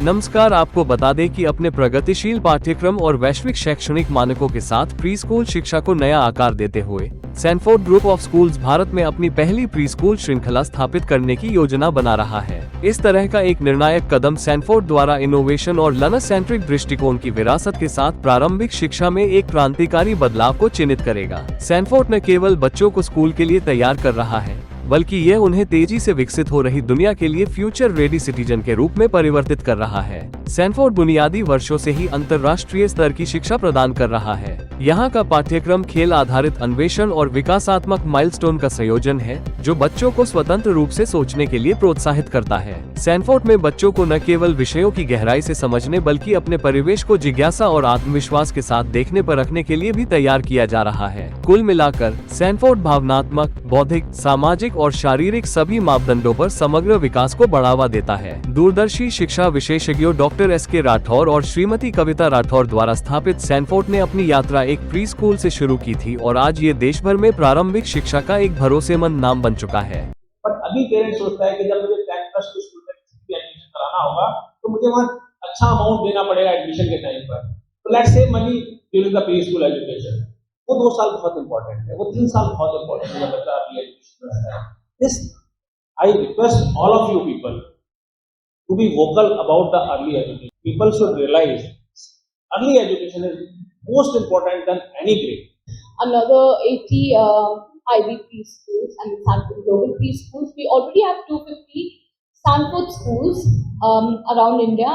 नमस्कार, आपको बता दें कि अपने प्रगतिशील पाठ्यक्रम और वैश्विक शैक्षणिक मानकों के साथ प्री स्कूल शिक्षा को नया आकार देते हुए Sanford group of schools Bharat में अपनी पहली प्री स्कूल श्रृंखला स्थापित करने की योजना बना रहा है। इस तरह का एक निर्णायक कदम सैनफोर्ड द्वारा इनोवेशन और लर्नर सेंट्रिक दृष्टिकोण की विरासत के साथ प्रारंभिक शिक्षा में एक क्रांतिकारी बदलाव को चिन्हित करेगा। सैनफोर्ड न केवल बच्चों को स्कूल के लिए तैयार कर रहा है, बल्कि यह उन्हें तेजी से विकसित हो रही दुनिया के लिए फ्यूचर रेडी सिटीजन के रूप में परिवर्तित कर रहा है। सैनफोर्ड बुनियादी वर्षों से ही अंतर्राष्ट्रीय स्तर की शिक्षा प्रदान कर रहा है। यहाँ का पाठ्यक्रम खेल आधारित अन्वेषण और विकासात्मक माइलस्टोन का संयोजन है, जो बच्चों को स्वतंत्र रूप से सोचने के लिए प्रोत्साहित करता है। सैनफोर्ड में बच्चों को न केवल विषयों की गहराई से समझने बल्कि अपने परिवेश को जिज्ञासा और आत्मविश्वास के साथ देखने पर रखने के लिए भी तैयार किया जा रहा है। कुल मिलाकर सैनफोर्ड भावनात्मक, बौद्धिक, सामाजिक और शारीरिक सभी मापदंडों पर समग्र विकास को बढ़ावा देता है। दूरदर्शी शिक्षा विशेषज्ञों डॉक्टर एस.के. राठौर और श्रीमती कविता राठौर द्वारा स्थापित सैनफोर्ड ने अपनी यात्रा एक प्री स्कूल से शुरू की थी और आज ये देश भर में प्रारंभिक शिक्षा का एक भरोसेमंद नाम बन चुका है। पर अभी पेरेंट्स सोचता है कि जब मुझे 10 प्लस के स्कूल में एडमिशन कराना होगा तो मुझे वहाँ अच्छा अमाउंट देना पड़ेगा एडमिशन के टाइम पर। तो let's save money during the pre school education. वो 2 साल बहुत इंपॉर्टेंट है, वो 3 साल बहुत इंपॉर्टेंट है जब बच्चा अपनी एजुकेशन करता है। This I request all of you people to be vocal about the early education. People should realize early education is most important than any grade. Another 80 IB preschools and Stanford Global preschools. We already have 250 Stanford schools around India.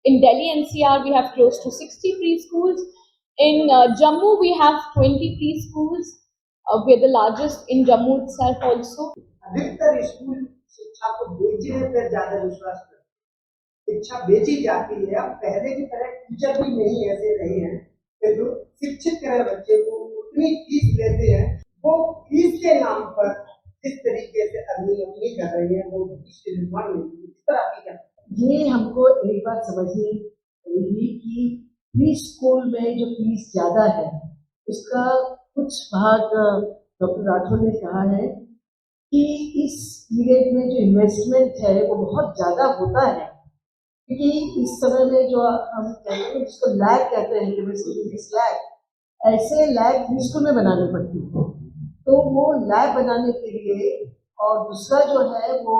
In Delhi NCR, we have close to 60 preschools. In Jammu, we have 20 preschools. We are the largest in Jammu itself also. अधिकतर school शिक्षा को बेचने पर ज्यादा विश्वास करते हैं। शिक्षा बेची जाती है। अब पहले की तरह टीचर भी नहीं ऐसे रहे हैं कि जो शिक्षित करें बच्चे को उतनी फीस लेते हैं, वो फीस के नाम पर जिस तरीके से अगली कर रही है वो फीस के निर्माण में इस तरह की है। ये हमको एक बात समझनी होगी कि प्री स्कूल में जो फीस ज्यादा है उसका कुछ भाग डॉक्टर राठौर ने कहा है कि इस पीरियड में जो इन्वेस्टमेंट है वो बहुत ज़्यादा होता है, क्योंकि इस समय में जो हम कहते हैं जिसको लैग कहते हैं लैग, ऐसे लैग प्री स्कूल में बनाने पड़ती है। तो वो लैब बनाने के लिए और दूसरा जो है वो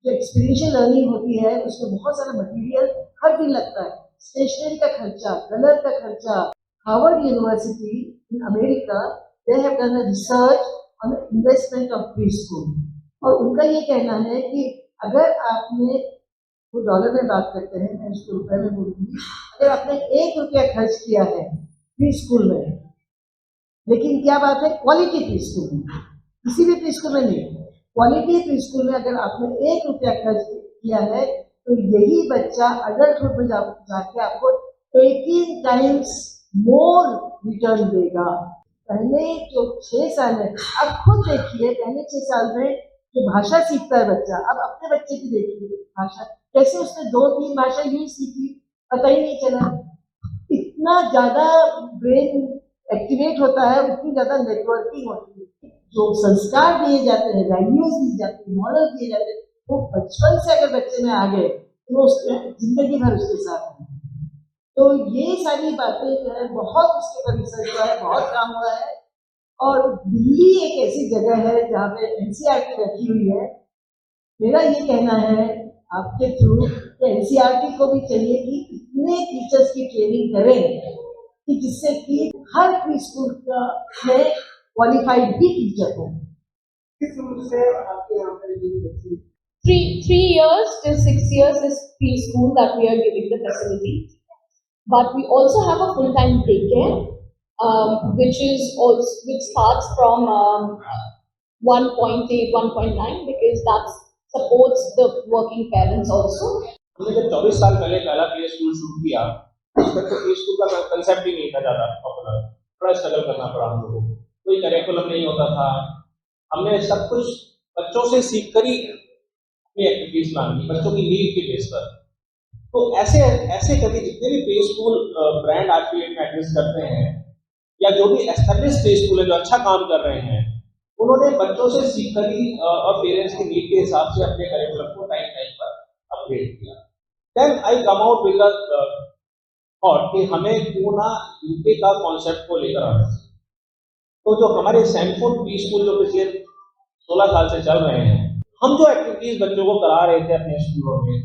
जो एक्सपीरियंशियल लर्निंग होती है उसमें बहुत सारा मटेरियल हर दिन लगता है, स्टेशनरी का खर्चा, कलर का खर्चा। Harvard university in America, they have done a research on the investment of preschool, और उनका ये कहना है कि अगर आपने, वो डॉलर में बात करते हैं, मैं उसको रुपए में बोलूँगी, अगर आपने 1 रुपया खर्च किया है प्री स्कूल में, लेकिन क्या बात है क्वालिटी प्री स्कूल में, किसी भी प्री स्कूल में नहीं, क्वालिटी प्री स्कूल में अगर आपने 1 रुपया खर्च किया है तो यही बच्चा अडल्टहुड में जाके आपको 18 टाइम्स मोर रिटर्न देगा। पहले जो 6 साल है, अब खुद देखिए पहले 6 साल में जो भाषा सीखता है बच्चा, अब अपने बच्चे की देखिए भाषा कैसे उसने 2-3 भाषा ही सीखी, पता ही नहीं चला। इतना ज्यादा ब्रेन एक्टिवेट होता है, उतनी ज्यादा नेटवर्किंग होती है। जो संस्कार दिए जाते हैं, वैल्यूज दी जाती है, मॉडल दिए जाते हैं, वो बचपन से अगर बच्चे में आ गए तो जिंदगी भर उसके साथ है। तो ये सारी बातें जो है बहुत उसके ऊपर रिसर्च हुआ है, बहुत काम हुआ है। और दिल्ली एक ऐसी जगह है जहाँ पे एनसीईआरटी रखी हुई है। मेरा ये कहना है आपके थ्रू कि एनसीईआरटी को भी चाहिए कि इतने टीचर्स की ट्रेनिंग करें कि जिससे कि हर प्री स्कूल का में क्वालिफाइड भी टीचर हो। किस रूप से आपके यहाँ पर 3 years till 6 years is preschool that we are giving the facility. But we also have a full-time daycare, which starts from 1.8, 1.9 because that supports the working parents also. हमने जब 24 साल पहले पहला प्ले स्कूल शुरू किया, उस वक्त प्ले स्कूल का कंसेप्ट ही नहीं था ज़्यादा पॉपुलर, थोड़ा स्ट्रगल करना पड़ा हम लोगों को, कोई करिकुलम नहीं होता था। हमने सब कुछ बच्चों से सीख कर ही अपनी एक्टिविटीज प्लान की, बच्चों की नीड के बेस पर। तो ऐसे करके जितने भी प्ले स्कूल ब्रांड आज भी एग्जिस्ट करते हैं या जो भी एस्टेब्लिश प्ले स्कूल है जो अच्छा काम कर रहे हैं, उन्होंने बच्चों से सीखकर ही और पेरेंट्स की नीड के हिसाब से अपने करिकुलम को टाइम पर अपग्रेड किया। Then I come out with the thought कि हमें क्यों ना यूके का कॉन्सेप्ट को लेकर आना चाहिए। तो जो हमारे सैनफोर्ड प्री स्कूल जो पिछले 16 साल से चल रहे हैं, हम जो एक्टिविटीज बच्चों को करा रहे थे अपने स्कूलों में,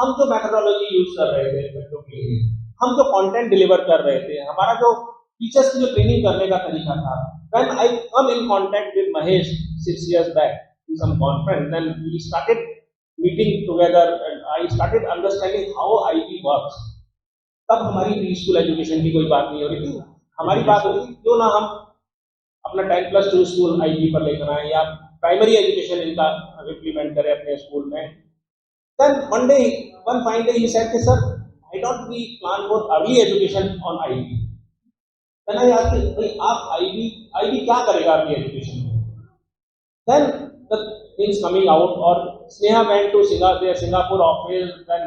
हम जो मेथोडोलॉजी यूज कर रहे थे बच्चों के लिए, हम जो कंटेंट डिलीवर कर रहे थे, हमारा जो टीचर्स की जो ट्रेनिंग करने का तरीका था, when I come in contact with Mahesh 6 years back in some conference, then we started meeting together and I started understanding how IB works. तब हमारी प्री स्कूल एजुकेशन की कोई बात नहीं हो रही थी, हमारी बात हो रही थी क्यों ना हम अपना 10+2 स्कूल आईबी पर लेकर आए या प्राइमरी एजुकेशन इनका इम्प्लीमेंट करें अपने स्कूल में। Then one fine day he said कि sir, why don't we plan for early education on IB? Then I asked him, भाई आप IB क्या करेगा early education में? Then the things coming out, or Sneha went to their Singapore office, then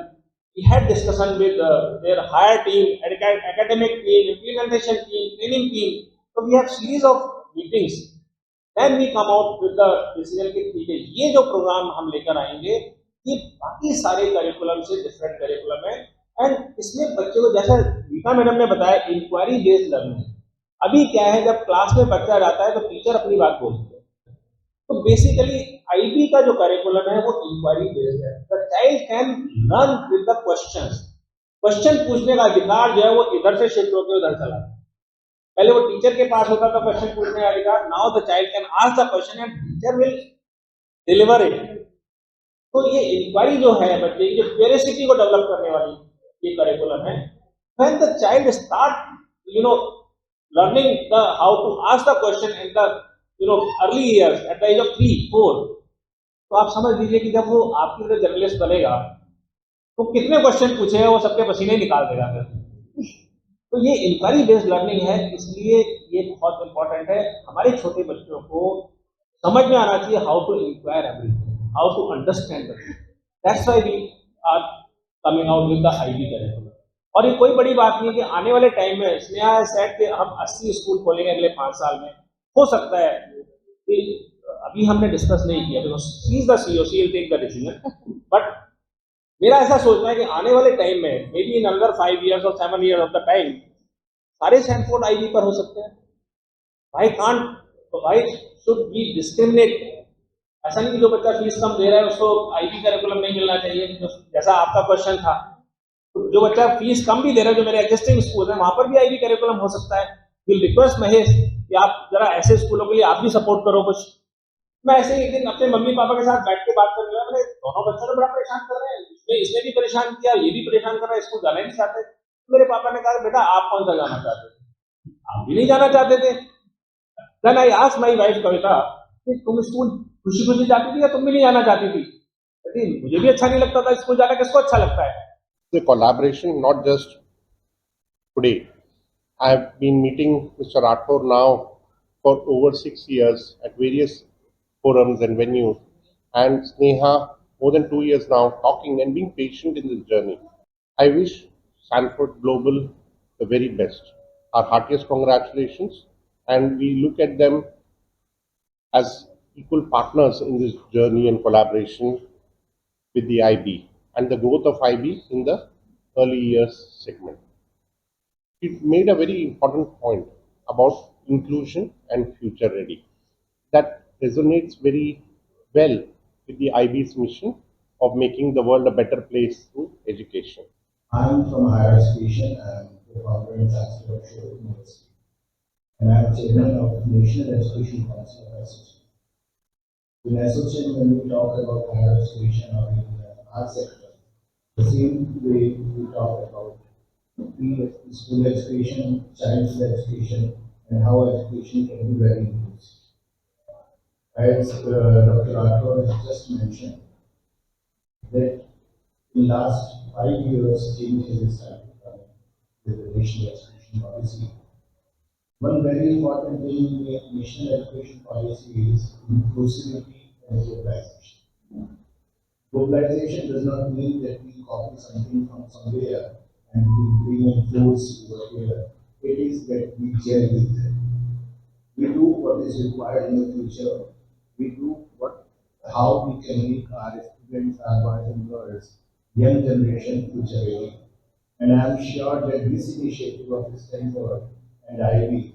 we had discussion with their higher team, academic team, implementation team, training team. So we have series of meetings. Then we come out with the decision कि ठीक है, ये जो programme हम लेकर आएंगे ये बाकी सारे करिकुलम से डिफरेंट करिकुलम है, एंड इसमें बच्चों को जैसा रीता मैडम ने बताया इंक्वायरी बेस्ड लर्निंग। अभी क्या है, जब क्लास में बच्चा जाता है तो टीचर अपनी बात बोलती है, तो बेसिकली आईबी का जो करिकुलम है वो इंक्वायरी बेस्ड है। The child can learn with the questions, question पूछने का अधिकार जो है वो इधर से शिफ्ट होकर उधर चला। पहले वो टीचर के पास होता था क्वेश्चन पूछने का अधिकार, now the child can ask the question and teacher will deliver it. तो ये इंक्वायरी जो है बच्चे की, जो क्यूरियोसिटी को डेवलप करने वाली ये करिकुलम है। When the child start learning how to ask the question in the early years at the age of 3-4, तो आप समझ लीजिए कि जब वो आपकी तरह जर्नलिस्ट बनेगा तो कितने क्वेश्चन पूछे हैं वो सबके पसीने निकाल देगा फिर। तो ये इंक्वायरी बेस्ड लर्निंग है, इसलिए ये बहुत इंपॉर्टेंट है। हमारे छोटे बच्चों को समझ में आना चाहिए how to inquire everything, how to understand that. That's why we are coming out with the IB curriculum. और ये कोई बड़ी बात नहीं है कि आने वाले टाइम में स्नेहा सेट के हम 80 स्कूल खोलेंगे अगले 5 साल में। हो सकता है कि अभी हमने डिस्कस नहीं किया, because she is the CEO, she will take the decision, but मेरा ऐसा सोचना है कि आने वाले टाइम में maybe in another 5 years और 7 years ऑफ द टाइम सारे सैनफोर्ड आईबी पर हो सकते हैं। Why should we discriminate? ऐसा नहीं कि जो बच्चा फीस कम दे रहा है उसको आईबी करिकुलम नहीं मिलना चाहिए, जैसा आपका क्वेश्चन था। जो बच्चा फीस कम भी दे रहा है, जो मेरे एग्जिस्टिंग स्कूल है वहां पर भी आईबी करिकुलम हो सकता है। विल रिक्वेस्ट महेश कि आप जरा ऐसे स्कूलों के लिए आप भी सपोर्ट करो कुछ। मैं ऐसे एक दिन अपने मम्मी पापा के साथ बैठ के बात करने लगा, मैंने दोनों बच्चों को बड़ा परेशान कर रहे हैं, इसने भी परेशान किया, ये भी परेशान कर रहा है, स्कूल जाना नहीं चाहते। मेरे पापा ने कहा बेटा आप कौन सा जाना चाहते थे? आप भी नहीं जाना चाहते थे। Then I asked my wife Kavita कि तुम स्कूल खुशी खुशी जाती थी या तुम भी नहीं जाना चाहती थी? कहती मुझे भी अच्छा नहीं लगता था स्कूल जाना, किसको अच्छा लगता है? The collaboration, not just today. I have been meeting Mr. Rathore now for over 6 years at various forums and venues, and Sneha more than 2 years now, talking and being patient in this journey. I wish Sanford Global the very best. Our heartiest congratulations, and we look at them as equal partners in this journey and collaboration with the IB and the growth of IB in the early years segment. It made a very important point about inclusion and future ready. That resonates very well with the IB's mission of making the world a better place through education. I am from higher education and the founder and chancellor of Shore University, and I am chairman of National Education Council of Association. In association, when we talk about higher education or in the art sector, the same way we talk about school education, child's education, and how education can be very inclusive. As Dr. Rathore has just mentioned, that in last 5 years, changes have started coming with the national education policy. One very important thing in the national education policy is inclusivity and globalization. Globalization does not mean that we copy something from somewhere and we bring and force over here. It is that we gel with them. We do what is required in the future. We do how we can make our students, our boys and girls young generation future ready. And I am sure that this initiative of Stanford and IB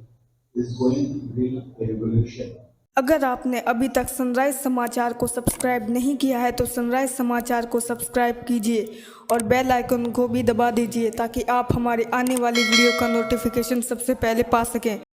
is going to bring a revolution. अगर आपने अभी तक sunrise समाचार को subscribe नहीं किया है तो सनराइज समाचार को सब्सक्राइब कीजिए और बेल आइकन को भी दबा दीजिए ताकि आप हमारे आने वाली वीडियो का नोटिफिकेशन सबसे पहले पा सकें।